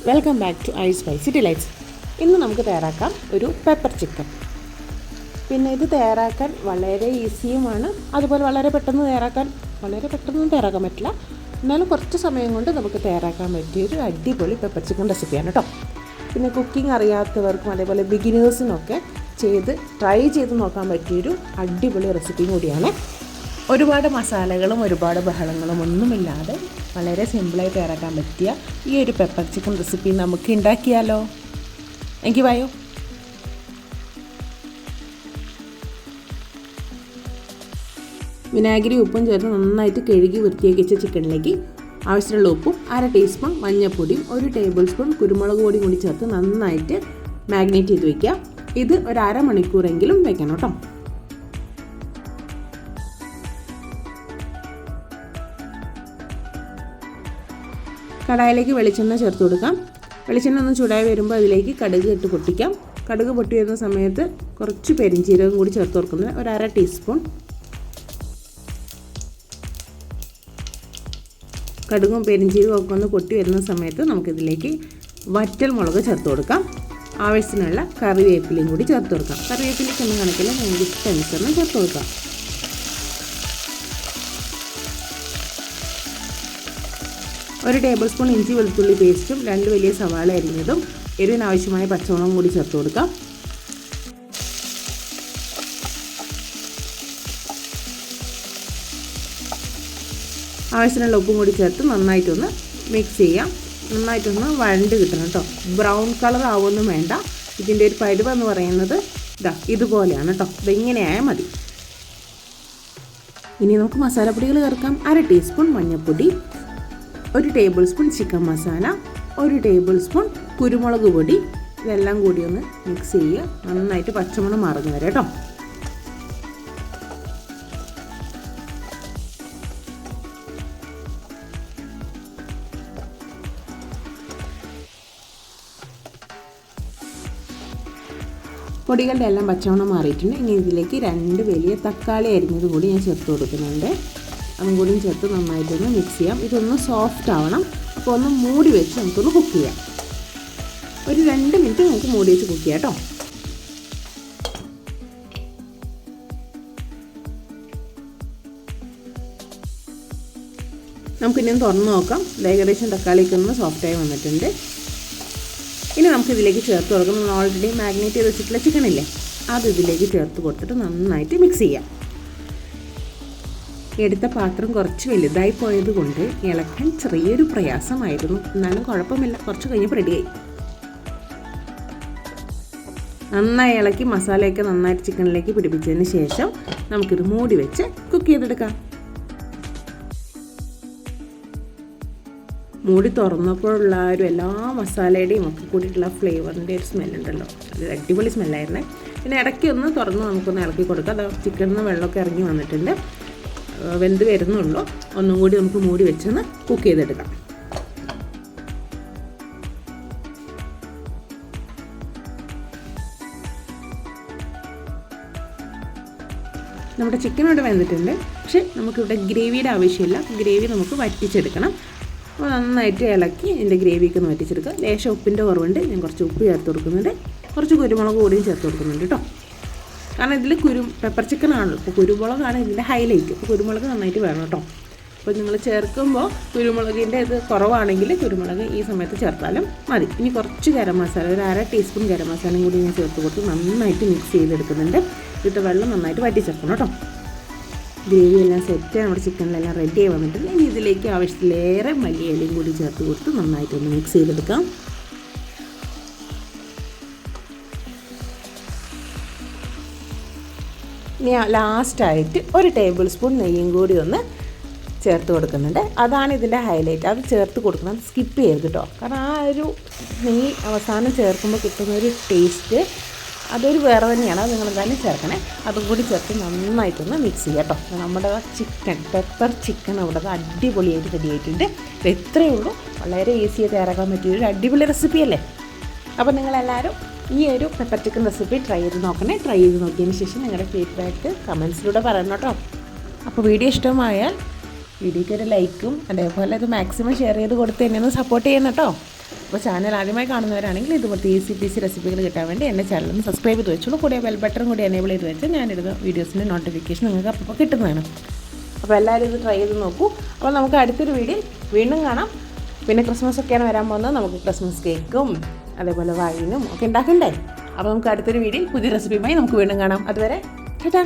Welcome back to I spicy delights. ഇന്ന് നമുക്ക് തയ്യാറാക്കാം ഒരു പെപ്പർ ചിക്കൻ. പിന്നെ ഇത് തയ്യാറാക്കാൻ വളരെ ഈസിയുമാണ്, അതുപോലെ വളരെ പെട്ടെന്ന് തയ്യാറാക്കാൻ പറ്റില്ല, എന്നാലും കുറച്ച് സമയം കൊണ്ട് നമുക്ക് തയ്യാറാക്കാൻ പറ്റിയൊരു അടിപൊളി പെപ്പർ ചിക്കൻ റെസിപ്പിയാണ് കേട്ടോ. പിന്നെ കുക്കിംഗ് അറിയാത്തവർക്കും അതേപോലെ ബിഗിനേഴ്സിനൊക്കെ ട്രൈ ചെയ്ത് നോക്കാൻ പറ്റിയൊരു അടിപൊളി റെസിപ്പിയും കൂടിയാണ്. ഒരുപാട് മസാലകളും ഒരുപാട് ബഹളങ്ങളും ഒന്നുമില്ലാതെ വളരെ സിമ്പിളായി തയ്യാറാക്കാൻ പറ്റിയ ഈ ഒരു പെപ്പർ ചിക്കൻ റെസിപ്പി നമുക്ക് ഉണ്ടാക്കിയാലോ? എനിക്ക് വായോ. വിനാഗിരി ഉപ്പും ചേർത്ത് നന്നായിട്ട് കഴുകി വൃത്തിയാക്കി വെച്ച ചിക്കനിലേക്ക് ആവശ്യമുള്ള ഉപ്പും 1/2 ടീസ്പൂൺ മഞ്ഞൾപ്പൊടിയും 1 ടേബിൾ സ്പൂൺ കുരുമുളക് പൊടിയും കൂടി ചേർത്ത് നന്നായിട്ട് മാഗ്നേറ്റ് ചെയ്ത് വയ്ക്കുക. ഇത് ഒരു അരമണിക്കൂറെങ്കിലും വെക്കണം കേട്ടോ. കടായിലേക്ക് വെളിച്ചെണ്ണ ചേർത്ത് കൊടുക്കാം. വെളിച്ചെണ്ണ ഒന്ന് ചൂടായി വരുമ്പോൾ അതിലേക്ക് കടുക് ഇട്ട് പൊട്ടിക്കാം. കടുക് പൊട്ടി വരുന്ന സമയത്ത് കുറച്ച് പെരിഞ്ചീരകം കൂടി ചേർത്ത് കൊടുക്കുന്നത് 1/2 ടീസ്പൂൺ. കടുകും പെരിഞ്ചീരകം ഒക്കെ ഒന്ന് പൊട്ടി വരുന്ന സമയത്ത് നമുക്കിതിലേക്ക് വറ്റൽ മുളക് ചേർത്ത് കൊടുക്കാം. ആവശ്യത്തിനുള്ള കറിവേപ്പിലയും കൂടി ചേർത്ത് കൊടുക്കാം. കറിവേപ്പിലയ്ക്ക് ഒന്നും കണക്കില്ല, നിങ്ങൾക്ക് ഇഷ്ടമനുസരണം ചേർത്ത് കൊടുക്കാം. 1 ടേബിൾ സ്പൂൺ ഇഞ്ചി വെളുത്തുള്ളി പേസ്റ്റും 2 വലിയ സവാള അരിഞ്ഞതും എരിവിനാവശ്യമായ പച്ചമുളകും കൂടി ചേർത്ത് കൊടുക്കാം. ആവശ്യത്തിനുള്ള ഉപ്പും കൂടി ചേർത്ത് നന്നായിട്ടൊന്ന് മിക്സ് ചെയ്യാം. നന്നായിട്ടൊന്ന് വഴണ്ട് കിട്ടണം കേട്ടോ. ബ്രൗൺ കളർ ആവുമൊന്നും വേണ്ട. ഇതിൻ്റെ ഒരു പരുവെന്ന് പറയുന്നത് ഇതുപോലെയാണ് കേട്ടോ. ഇതിങ്ങനെയായാൽ മതി. ഇനി നമുക്ക് മസാലപ്പൊടികൾ ചേർക്കാം. 1/2 ടീസ്പൂൺ മഞ്ഞൾപ്പൊടി, 1 table spoon chicken masala, 1 table spoon കുരുമുളക് പൊടി. ഇതെല്ലാം കൂടി ഒന്ന് മിക്സ് ചെയ്യുക. നന്നായിട്ട് പച്ചമണം മാറുന്ന വരെ കേട്ടോ. പൊടികളുടെ എല്ലാം പച്ചമണം മാറിയിട്ടുണ്ട്. ഇനി ഇതിലേക്ക് 2 വലിയ തക്കാളി അരിഞ്ഞത് കൂടി ഞാൻ ചേർത്ത് കൊടുക്കുന്നുണ്ട്. അതും കൂടിയും ചേർത്ത് നന്നായിട്ടൊന്ന് മിക്സ് ചെയ്യാം. ഇതൊന്ന് സോഫ്റ്റ് ആവണം. അപ്പോൾ ഒന്ന് മൂടി വെച്ച് നമുക്കൊന്ന് കുക്ക് ചെയ്യാം. ഒരു 2 മിനിറ്റ് നമുക്ക് മൂടി വെച്ച് കുക്ക് ചെയ്യാം കേട്ടോ. നമുക്കിനി തുറന്ന് നോക്കാം. ഏകദേശം തക്കാളിയൊക്കെ ഒന്ന് സോഫ്റ്റായി വന്നിട്ടുണ്ട്. ഇനി നമുക്കിതിലേക്ക് ചേർത്ത് കൊടുക്കാം. നമ്മൾ ഓൾറെഡി മാഗ്നേറ്റ് ചെയ്ത് വെച്ചിട്ടുള്ള ചിക്കനില്ലേ, അത് ഇതിലേക്ക് ചേർത്ത് കൊടുത്തിട്ട് നന്നായിട്ട് മിക്സ് ചെയ്യാം. എടുത്ത പാത്രം കുറച്ച് വലുതായി പോയത് കൊണ്ട് ഇളക്കാൻ ചെറിയൊരു പ്രയാസമായിരുന്നു. എന്നാലും കുഴപ്പമില്ല, കുറച്ച് കഴിഞ്ഞപ്പോൾ റെഡിയായി. നന്നായി ഇളക്കി മസാലയൊക്കെ നന്നായിട്ട് ചിക്കനിലേക്ക് പിടിപ്പിച്ചതിന് ശേഷം നമുക്കിത് മൂടി വെച്ച് കുക്ക് ചെയ്തെടുക്കാം. മൂടി തുറന്നപ്പോഴുള്ള ഒരു എല്ലാ മസാലയുടെയും ഒക്കെ കൂടിയിട്ടുള്ള ഫ്ലേവറിൻ്റെ ഒരു സ്മെല്ലുണ്ടല്ലോ, അത് അടിപൊളി സ്മെല്ലായിരുന്നേ. പിന്നെ ഇടയ്ക്ക് ഒന്ന് തുറന്ന് നമുക്കൊന്ന് ഇളക്കി കൊടുക്കാം. അത് ചിക്കനിൽ നിന്ന് വെള്ളമൊക്കെ ഇറങ്ങി വന്നിട്ടുണ്ട്, വെന്ത് വരുന്നുള്ളൂ. ഒന്നും കൂടി നമുക്ക് മൂടി വെച്ചൊന്ന് കുക്ക് ചെയ്തെടുക്കാം. നമ്മുടെ ചിക്കൻ ഇവിടെ വെന്തിട്ടുണ്ട്. പക്ഷേ നമുക്കിവിടെ ഗ്രേവിയുടെ ആവശ്യമില്ല. ഗ്രേവി നമുക്ക് വറ്റിച്ചെടുക്കണം. അപ്പോൾ നന്നായിട്ട് ഇളക്കി ഇതിൻ്റെ ഗ്രേവിയൊക്കെ ഒന്ന് വറ്റിച്ചെടുക്കുക. ലേശം ഉപ്പിൻ്റെ കുറവുണ്ട്, ഞാൻ കുറച്ച് ഉപ്പ് ചേർത്ത് കൊടുക്കുന്നുണ്ട്. കുറച്ച് കുരുമുളക് കൂടിയും ചേർത്ത് കൊടുക്കുന്നുണ്ട് കേട്ടോ. കാരണം ഇതിൽ പെപ്പർ ചിക്കൻ ആണല്ലോ, അപ്പോൾ കുരുമുളകാണ് ഇതിൻ്റെ ഹൈലൈറ്റ്. അപ്പോൾ കുരുമുളക് നന്നായിട്ട് വേണം കേട്ടോ. അപ്പോൾ നിങ്ങൾ ചേർക്കുമ്പോൾ കുരുമുളകിൻ്റെ ഇത് കുറവാണെങ്കിൽ കുരുമുളക് ഈ സമയത്ത് ചേർത്താലും മതി. ഇനി കുറച്ച് ഗരം മസാല, ഒരു 1/2 ടീസ്പൂൺ ഗരം മസാലയും കൂടി ഞാൻ ചേർത്ത് കൊടുത്ത് നന്നായിട്ട് മിക്സ് ചെയ്തെടുക്കുന്നുണ്ട്. ഇട്ട് വെള്ളം നന്നായിട്ട് വറ്റിച്ചേർക്കണം കേട്ടോ. ഗ്രേവി എല്ലാം സെറ്റ്, നമ്മുടെ ചിക്കനിലെല്ലാം റെഡി ആയി വന്നിട്ടുണ്ട്. ഇനി ഇതിലേക്ക് ആവശ്യത്തിലേറെ മല്ലിയിലയും കൂടി ചേർത്ത് കൊടുത്ത് നന്നായിട്ടൊന്ന് മിക്സ് ചെയ്തെടുക്കാം. ഇനി ലാസ്റ്റായിട്ട് 1 ടേബിൾ സ്പൂൺ നെയ്യും കൂടി ഒന്ന് ചേർത്ത് കൊടുക്കുന്നുണ്ട്. അതാണ് ഇതിൻ്റെ ഹൈലൈറ്റ്. അത് ചേർത്ത് കൊടുക്കണം, സ്കിപ്പ് ചെയ്യരുത് കേട്ടോ. കാരണം ആ ഒരു നെയ്യ് അവസാനം ചേർക്കുമ്പോൾ കിട്ടുന്നൊരു ടേസ്റ്റ് അതൊരു വേറെ തന്നെയാണ്. അത് നിങ്ങൾ തന്നെ ചേർക്കണേ. അതും കൂടി ചേർത്ത് നന്നായിട്ടൊന്ന് മിക്സ് ചെയ്യുക കേട്ടോ. നമ്മുടെ പെപ്പർ ചിക്കൻ അവിടെ അടിപൊളിയായിട്ട് റെഡി ആയിട്ടുണ്ട്. ഇത്രയേ ഉള്ളൂ. വളരെ ഈസിയായി തയ്യാറാക്കാൻ പറ്റിയൊരു അടിപൊളി റെസിപ്പി അല്ലേ. അപ്പോൾ നിങ്ങളെല്ലാവരും ഈ ഒരു പെപ്പർ ചിക്കൻ റെസിപ്പി ട്രൈ ചെയ്ത് നോക്കണേ. ട്രൈ ചെയ്ത് നോക്കിയതിന് ശേഷം നിങ്ങളുടെ ഫീഡ്ബാക്ക് കമൻസിലൂടെ പറയണം കേട്ടോ. അപ്പോൾ വീഡിയോ ഇഷ്ടമായാൽ വീഡിയോയ്ക്ക് ഒരു ലൈക്കും അതേപോലെ അത് മാക്സിമം ഷെയർ ചെയ്ത് കൊടുത്ത് എന്നെ ഒന്ന് സപ്പോർട്ട് ചെയ്യണം കേട്ടോ. അപ്പോൾ ചാനൽ ആദ്യമായി കാണുന്നവരാണെങ്കിൽ ഇതുപോലത്തെ ഈസി പീസി റെസിപ്പികൾ കിട്ടാൻ വേണ്ടി എൻ്റെ ചാനൽ ഒന്ന് സബ്സ്ക്രൈബ് ചെയ്ത് വെച്ചോളൂ. കൂടെ ബെൽ ബട്ടൺ കൂടി എനേബിൾ ചെയ്ത് വെച്ചാൽ ഞാനിടുന്ന വീഡിയോസിൻ്റെ നോട്ടിഫിക്കേഷൻ നിങ്ങൾക്ക് അപ്പോൾ കിട്ടുന്നതാണ്. അപ്പോൾ എല്ലാവരും ഇത് ട്രൈ ചെയ്ത് നോക്കൂ. അപ്പോൾ നമുക്ക് അടുത്തൊരു വീഡിയോ വീണ്ടും കാണാം. പിന്നെ ക്രിസ്മസ് ഒക്കെയാണ് വരാൻ പോകുന്നത്. നമുക്ക് ക്രിസ്മസ് കേക്കും അതേപോലെ വൈനും ഒക്കെ ഉണ്ടാക്കണ്ടേ. അപ്പോൾ നമുക്ക് അടുത്തൊരു വീഡിയോയിൽ പുതിയ റെസിപ്പിയുമായി നമുക്ക് വീണ്ടും കാണാം. അതുവരെ ടാറ്റാ.